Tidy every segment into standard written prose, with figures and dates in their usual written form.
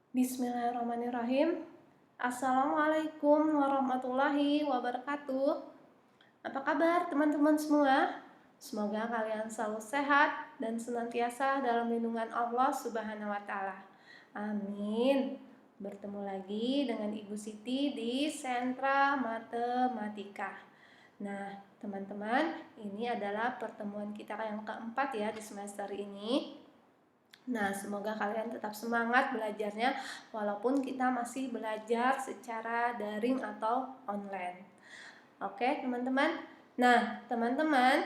Bismillahirrahmanirrahim. Assalamualaikum warahmatullahi wabarakatuh. Apa kabar teman-teman semua? Semoga kalian selalu sehat dan senantiasa dalam lindungan Allah Subhanahu wa taala. Amin. Bertemu lagi dengan Ibu Siti di Sentra Matematika. Nah, teman-teman, ini adalah pertemuan kita yang keempat ya di semester ini. Nah, semoga kalian tetap semangat belajarnya walaupun kita masih belajar secara daring atau online. Oke, teman-teman. Nah, teman-teman,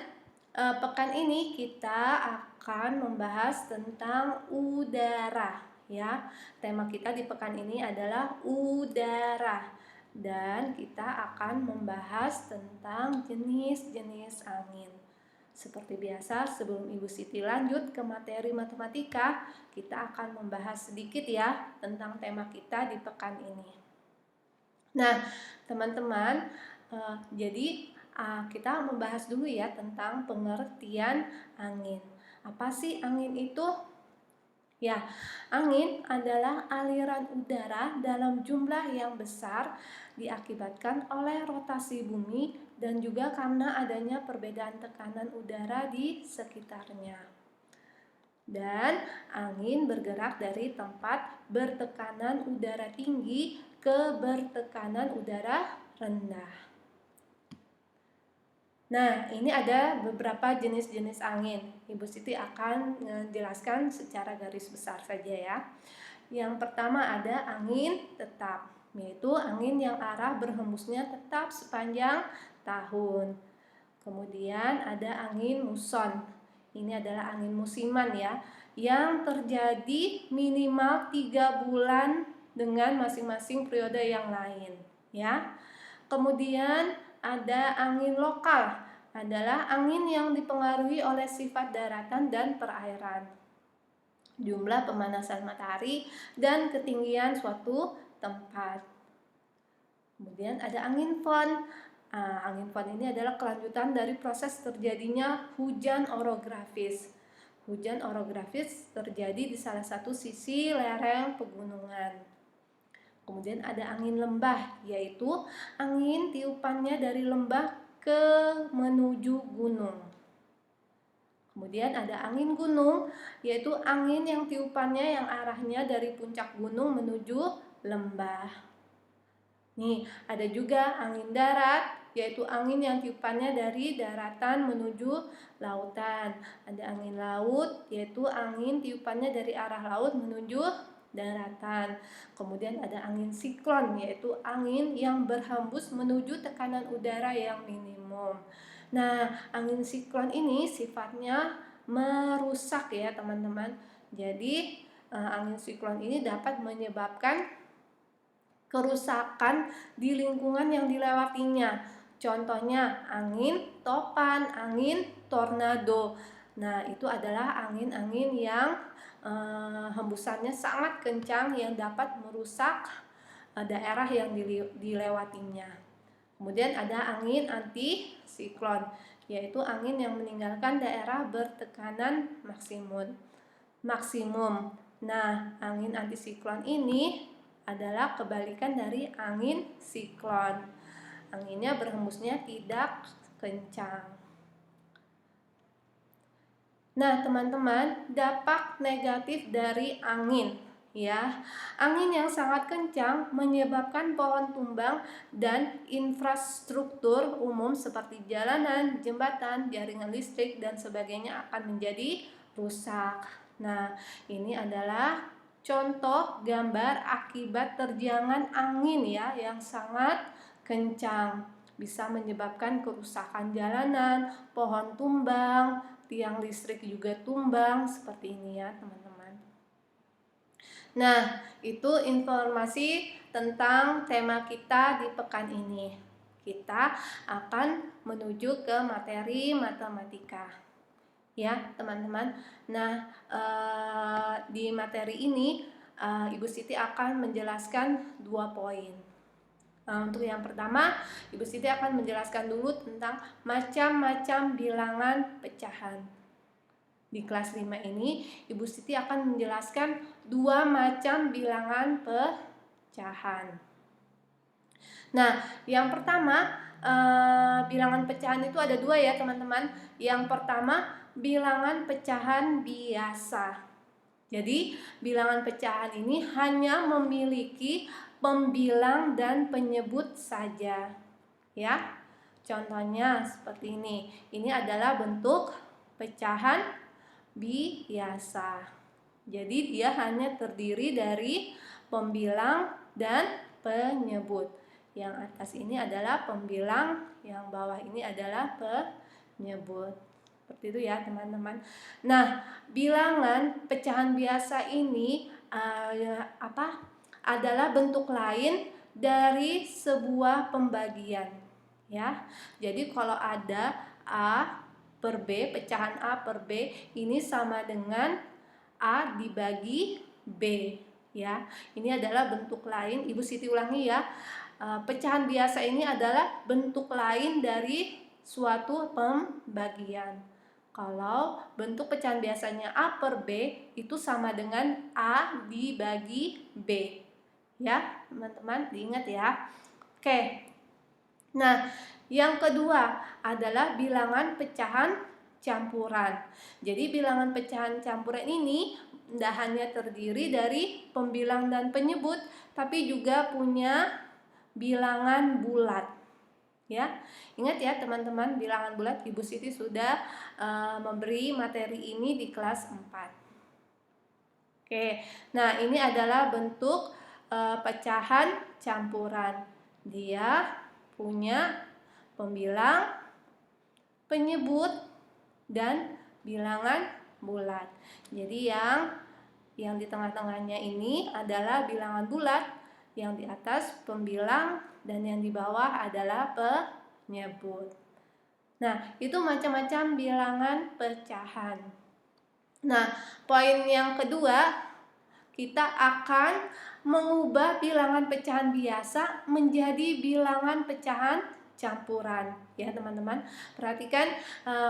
pekan ini kita akan membahas tentang udara ya. Tema kita di pekan ini adalah udara. Dan kita akan membahas tentang jenis-jenis angin. Seperti biasa, sebelum Ibu Siti lanjut ke materi matematika, kita akan membahas sedikit ya tentang tema kita di pekan ini. Nah, teman-teman, jadi kita membahas dulu ya tentang pengertian angin. Apa sih angin itu? Ya, angin adalah aliran udara dalam jumlah yang besar diakibatkan oleh rotasi bumi dan juga karena adanya perbedaan tekanan udara di sekitarnya. Dan angin bergerak dari tempat bertekanan udara tinggi ke bertekanan udara rendah. Nah, ini ada beberapa jenis-jenis angin. Ibu Siti akan menjelaskan secara garis besar saja ya. Yang pertama ada angin tetap, yaitu angin yang arah berhembusnya tetap sepanjang tahun. Kemudian ada angin muson. Ini adalah angin musiman ya, yang terjadi minimal 3 bulan dengan masing-masing periode yang lain ya. Kemudian ada angin lokal, adalah angin yang dipengaruhi oleh sifat daratan dan perairan, jumlah pemanasan matahari, dan ketinggian suatu tempat. Kemudian ada angin fon. Angin fon ini adalah kelanjutan dari proses terjadinya hujan orografis. Hujan orografis terjadi di salah satu sisi lereng pegunungan. Kemudian ada angin lembah, yaitu angin tiupannya dari lembah menuju gunung. Kemudian ada angin gunung, yaitu angin yang tiupannya yang arahnya dari puncak gunung menuju lembah. Nih, ada juga angin darat, yaitu angin yang tiupannya dari daratan menuju lautan. Ada angin laut, yaitu angin tiupannya dari arah laut menuju daratan. Kemudian ada angin siklon, yaitu angin yang berhembus menuju tekanan udara yang minimum. Nah, angin siklon ini sifatnya merusak ya teman-teman. Jadi angin siklon ini dapat menyebabkan kerusakan di lingkungan yang dilewatinya. Contohnya angin topan, angin tornado. Nah, itu adalah angin-angin yang hembusannya sangat kencang yang dapat merusak daerah yang dilewatinya. Kemudian ada angin antisiklon, yaitu angin yang meninggalkan daerah bertekanan maksimum. Nah, angin antisiklon ini adalah kebalikan dari angin siklon. Anginnya berhembusnya tidak kencang. Nah, teman-teman, dampak negatif dari angin ya. Angin yang sangat kencang menyebabkan pohon tumbang dan infrastruktur umum seperti jalanan, jembatan, jaringan listrik dan sebagainya akan menjadi rusak. Nah, ini adalah contoh gambar akibat terjangan angin ya yang sangat kencang. Bisa menyebabkan kerusakan jalanan, pohon tumbang, tiang listrik juga tumbang, seperti ini ya teman-teman. Nah, itu informasi tentang tema kita di pekan ini. Kita akan menuju ke materi matematika ya teman-teman. Nah, di materi ini Ibu Siti akan menjelaskan 2 poin. Untuk yang pertama, Ibu Siti akan menjelaskan dulu tentang macam-macam bilangan pecahan. Di kelas 5 ini, Ibu Siti akan menjelaskan dua macam bilangan pecahan. Nah, yang pertama, bilangan pecahan itu ada dua ya teman-teman. Yang pertama, bilangan pecahan biasa. Jadi, bilangan pecahan ini hanya memiliki pembilang dan penyebut saja. Ya. Contohnya seperti ini. Ini adalah bentuk pecahan biasa. Jadi, dia hanya terdiri dari pembilang dan penyebut. Yang atas ini adalah pembilang, yang bawah ini adalah penyebut. Seperti itu ya teman-teman. Nah, bilangan pecahan biasa ini adalah bentuk lain dari sebuah pembagian ya. Jadi kalau ada A per B, pecahan A per B ini sama dengan A dibagi B ya. Ini adalah bentuk lain. Ibu Siti ulangi ya. Pecahan biasa ini adalah bentuk lain dari suatu pembagian. Kalau bentuk pecahan biasanya A per B itu sama dengan A dibagi B. Ya, teman-teman, diingat ya. Oke. Nah, yang kedua adalah bilangan pecahan campuran. Jadi bilangan pecahan campuran ini tidak hanya terdiri dari pembilang dan penyebut, tapi juga punya bilangan bulat. Ya, ingat ya teman-teman, bilangan bulat Ibu Siti sudah memberi materi ini di kelas 4. Oke, nah ini adalah bentuk pecahan campuran. Dia punya pembilang, penyebut, dan bilangan bulat. Jadi yang di tengah-tengahnya ini adalah bilangan bulat, yang di atas pembilang, dan yang di bawah adalah penyebut. Nah, itu macam-macam bilangan pecahan. Nah, poin yang kedua, kita akan mengubah bilangan pecahan biasa menjadi bilangan pecahan campuran. Ya, teman-teman. Perhatikan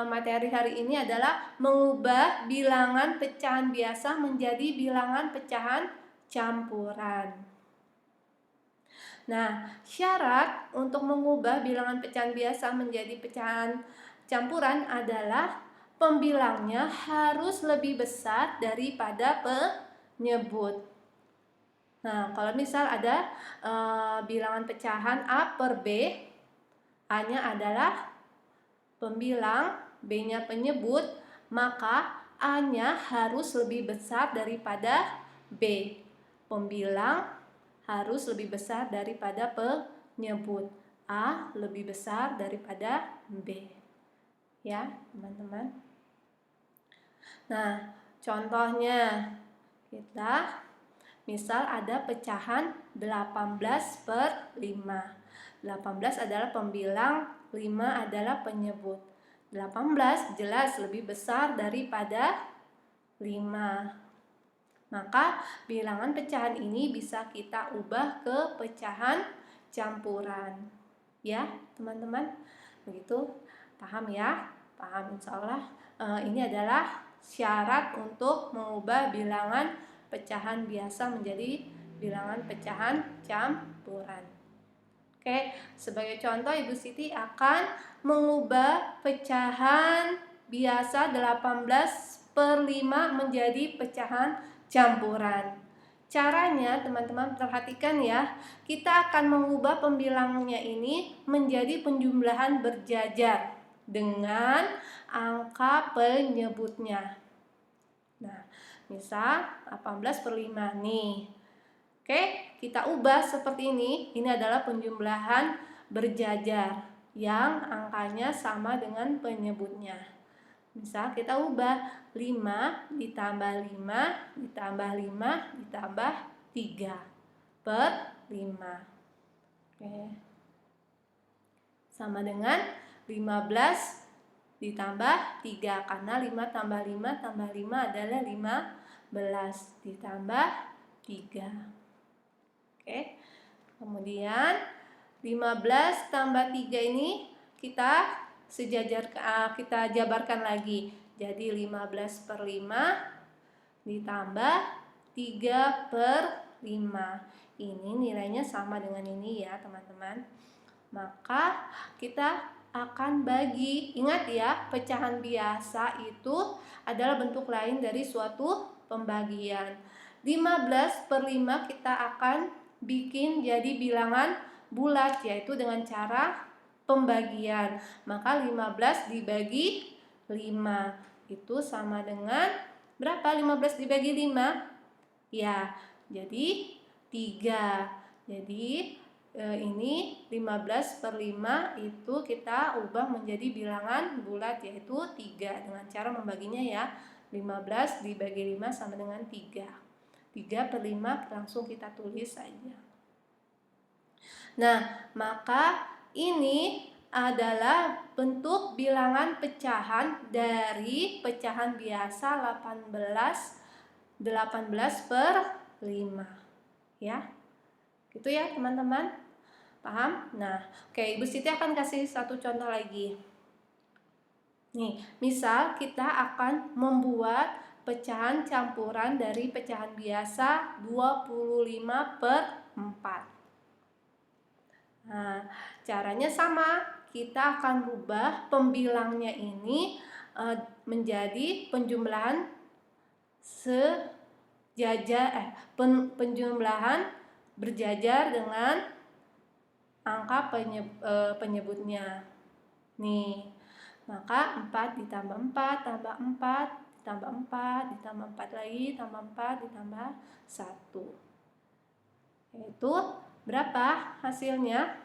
materi hari ini adalah mengubah bilangan pecahan biasa menjadi bilangan pecahan campuran. Nah, syarat untuk mengubah bilangan pecahan biasa menjadi pecahan campuran adalah pembilangnya harus lebih besar daripada penyebut. Nah, kalau misal ada bilangan pecahan A per B, A-nya adalah pembilang, B-nya penyebut, maka A-nya harus lebih besar daripada B. Pembilang harus lebih besar daripada penyebut. A lebih besar daripada B. Ya, teman-teman. Nah, contohnya kita misal ada pecahan 18 per 5. 18 adalah pembilang, 5 adalah penyebut. 18 jelas lebih besar daripada 5. Maka bilangan pecahan ini bisa kita ubah ke pecahan campuran. Ya, teman-teman. Begitu, paham ya? Paham, insya Allah. Ini adalah syarat untuk mengubah bilangan pecahan biasa menjadi bilangan pecahan campuran. Oke, sebagai contoh Ibu Siti akan mengubah pecahan biasa 18 per 5 menjadi pecahan campuran. Caranya teman-teman perhatikan ya, kita akan mengubah pembilangnya ini menjadi penjumlahan berjajar dengan angka penyebutnya. Nah, misal 18 per 5 nih. Oke, kita ubah seperti ini. Ini adalah penjumlahan berjajar yang angkanya sama dengan penyebutnya. Misal kita ubah 5 ditambah 5 ditambah 5 ditambah 3 per 5. Oke. Sama dengan 15 ditambah 3, karena 5 tambah 5 tambah 5 adalah 15 ditambah 3. Oke. Kemudian 15 tambah 3 ini kita jabarkan lagi. Jadi 15 per 5 ditambah 3/5. Ini nilainya sama dengan ini ya teman-teman. Maka kita akan bagi. Ingat ya, pecahan biasa itu adalah bentuk lain dari suatu pembagian. 15/5 kita akan bikin jadi bilangan bulat, yaitu dengan cara pembagian. Maka 15 dibagi 5 itu sama dengan berapa? 15 dibagi 5? Ya, jadi 3. Jadi ini 15/5 itu kita ubah menjadi bilangan bulat, yaitu 3 dengan cara membaginya ya. 15 dibagi 5 sama dengan 3. 3/5 langsung kita tulis saja. Nah, maka ini adalah bentuk bilangan pecahan dari pecahan biasa 18/5 ya. Gitu ya teman-teman, paham? Nah, oke, Ibu Siti akan kasih satu contoh lagi. Nih, misal kita akan membuat pecahan campuran dari pecahan biasa 25/4. Nah, caranya sama. Kita akan rubah pembilangnya ini menjadi penjumlahan penjumlahan berjajar dengan angka penyebutnya. Nih, maka 4 ditambah 4 tambah 4 ditambah 4 ditambah 4 lagi tambah 4 ditambah 1. Yaitu berapa hasilnya?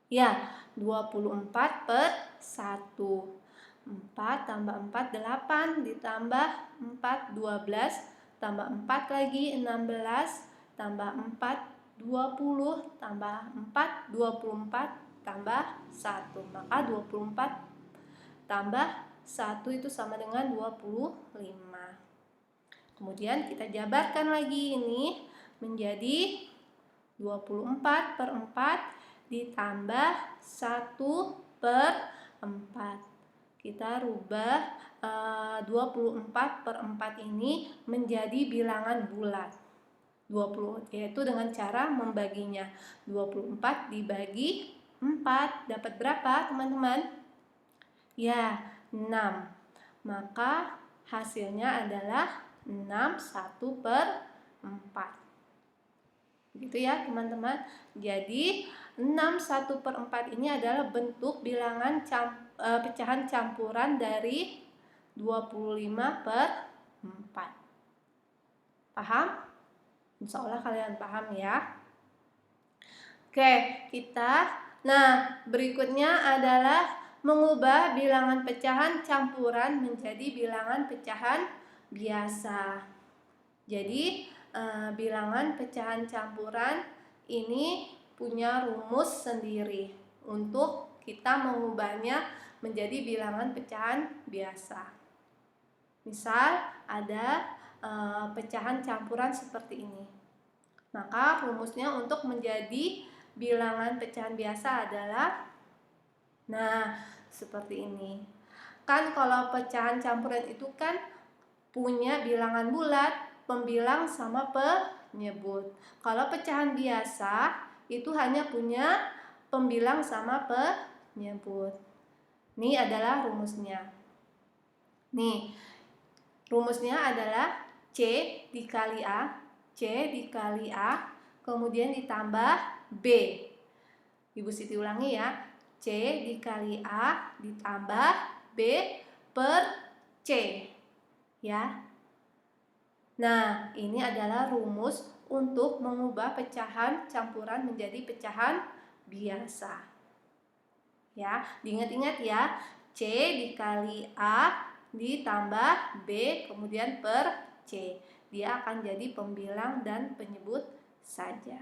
Ya, 24/1. 4 tambah 4 8 ditambah 4 12 tambah 4 lagi 16 tambah 4 20 tambah 4 24 tambah 1. Maka 24 tambah 1 itu sama dengan 25. Kemudian kita jabarkan lagi ini menjadi 24/4 ditambah 1/4. Kita rubah 24/4 ini menjadi bilangan bulat. 20 yaitu dengan cara membaginya. 24 dibagi 4 dapat berapa, teman-teman? Ya, 6. Maka hasilnya adalah 6 1/4. Gitu ya, teman-teman. Jadi 6 1/4 ini adalah bentuk bilangan pecahan campuran dari 25/4. Paham? Insya Allah kalian paham ya. Oke, nah berikutnya adalah mengubah bilangan pecahan campuran menjadi bilangan pecahan biasa. Jadi bilangan pecahan campuran ini punya rumus sendiri untuk kita mengubahnya menjadi bilangan pecahan biasa. Misal ada pecahan campuran seperti ini. Maka rumusnya untuk menjadi bilangan pecahan biasa adalah, nah seperti ini. Kan kalau pecahan campuran itu kan punya bilangan bulat, pembilang sama penyebut. Kalau pecahan biasa itu hanya punya pembilang sama penyebut. Ini adalah rumusnya. Nih, rumusnya adalah C dikali A, kemudian ditambah B. Ibu Siti ulangi ya, C dikali A ditambah B per C. Ya. Nah, ini adalah rumus untuk mengubah pecahan campuran menjadi pecahan biasa. Ya, diingat-ingat ya, C dikali A ditambah B kemudian per C. Dia akan jadi pembilang dan penyebut saja.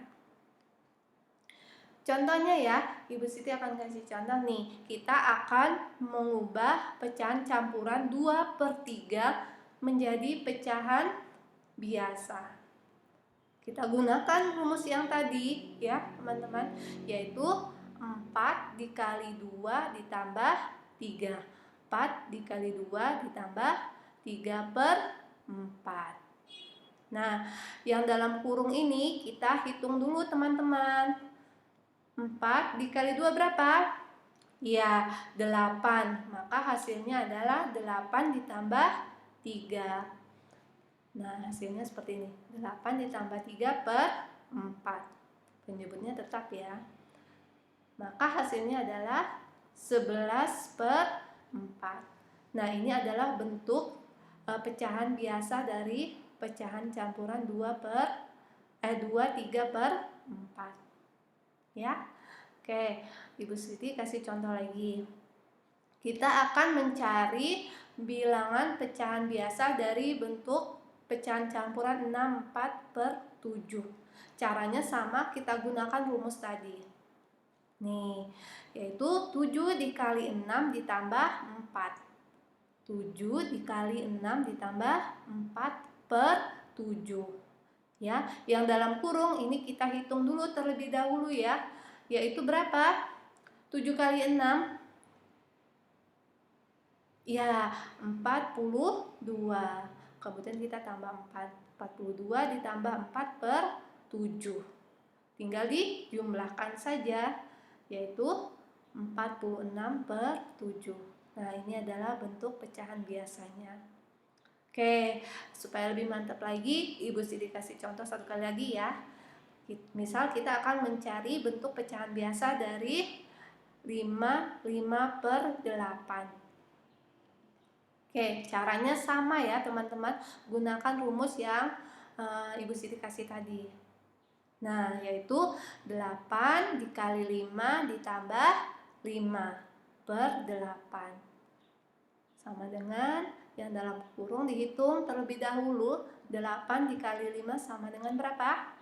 Contohnya ya, Ibu Siti akan kasih contoh nih. Kita akan mengubah pecahan campuran 2/3 menjadi pecahan biasa. Kita gunakan rumus yang tadi ya, teman-teman, yaitu 4 dikali 2 ditambah 3. 4 dikali 2 ditambah 3/4. Nah, yang dalam kurung ini kita hitung dulu teman-teman. 4 dikali 2 berapa? Ya, 8. Maka hasilnya adalah 8 ditambah 3. Nah, hasilnya seperti ini. 8 ditambah 3 per 4. Penyebutnya tetap ya. Maka hasilnya adalah 11 per 4. Nah, ini adalah bentuk pecahan biasa dari pecahan campuran 2, 3 per 4. Ya. Oke, Ibu Siti kasih contoh lagi. Kita akan mencari bilangan pecahan biasa dari bentuk pecahan campuran 6, 4 per 7. Caranya sama, kita gunakan rumus tadi. Nih, yaitu 7 dikali 6 ditambah 4. 7 dikali 6 ditambah 4 per 7. Ya, yang dalam kurung ini kita hitung dulu terlebih dahulu ya. Yaitu berapa? 7 kali 6. Ya, 42. Kemudian kita tambah 4. 42 ditambah 4 per 7. Tinggal dijumlahkan saja, yaitu 46 per 7. Nah, ini adalah bentuk pecahan biasanya. Oke, supaya lebih mantap lagi, Ibu Siti kasih contoh satu kali lagi ya. Misal kita akan mencari bentuk pecahan biasa dari 5 per 8. Oke, caranya sama ya teman-teman. Gunakan rumus yang Ibu Siti kasih tadi. Nah, yaitu 8 dikali 5 ditambah 5 per 8. Sama dengan yang dalam kurung dihitung terlebih dahulu. 8 dikali 5 sama dengan berapa?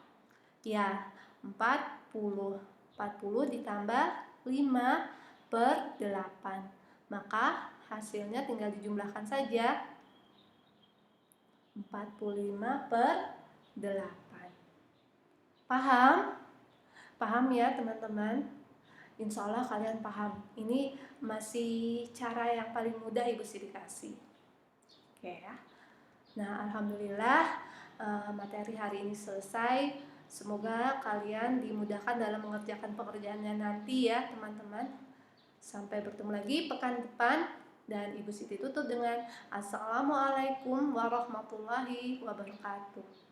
Ya, 40. 40 ditambah 5 per 8. Maka hasilnya tinggal dijumlahkan saja. 45 per 8. Paham? Paham ya teman-teman? Insya Allah kalian paham. Ini masih cara yang paling mudah Ibu Siti kasih. Oke ya. Nah, alhamdulillah materi hari ini selesai. Semoga kalian dimudahkan dalam mengerjakan pekerjaannya nanti ya teman-teman. Sampai bertemu lagi pekan depan, dan Ibu Siti tutup dengan Assalamualaikum warahmatullahi wabarakatuh.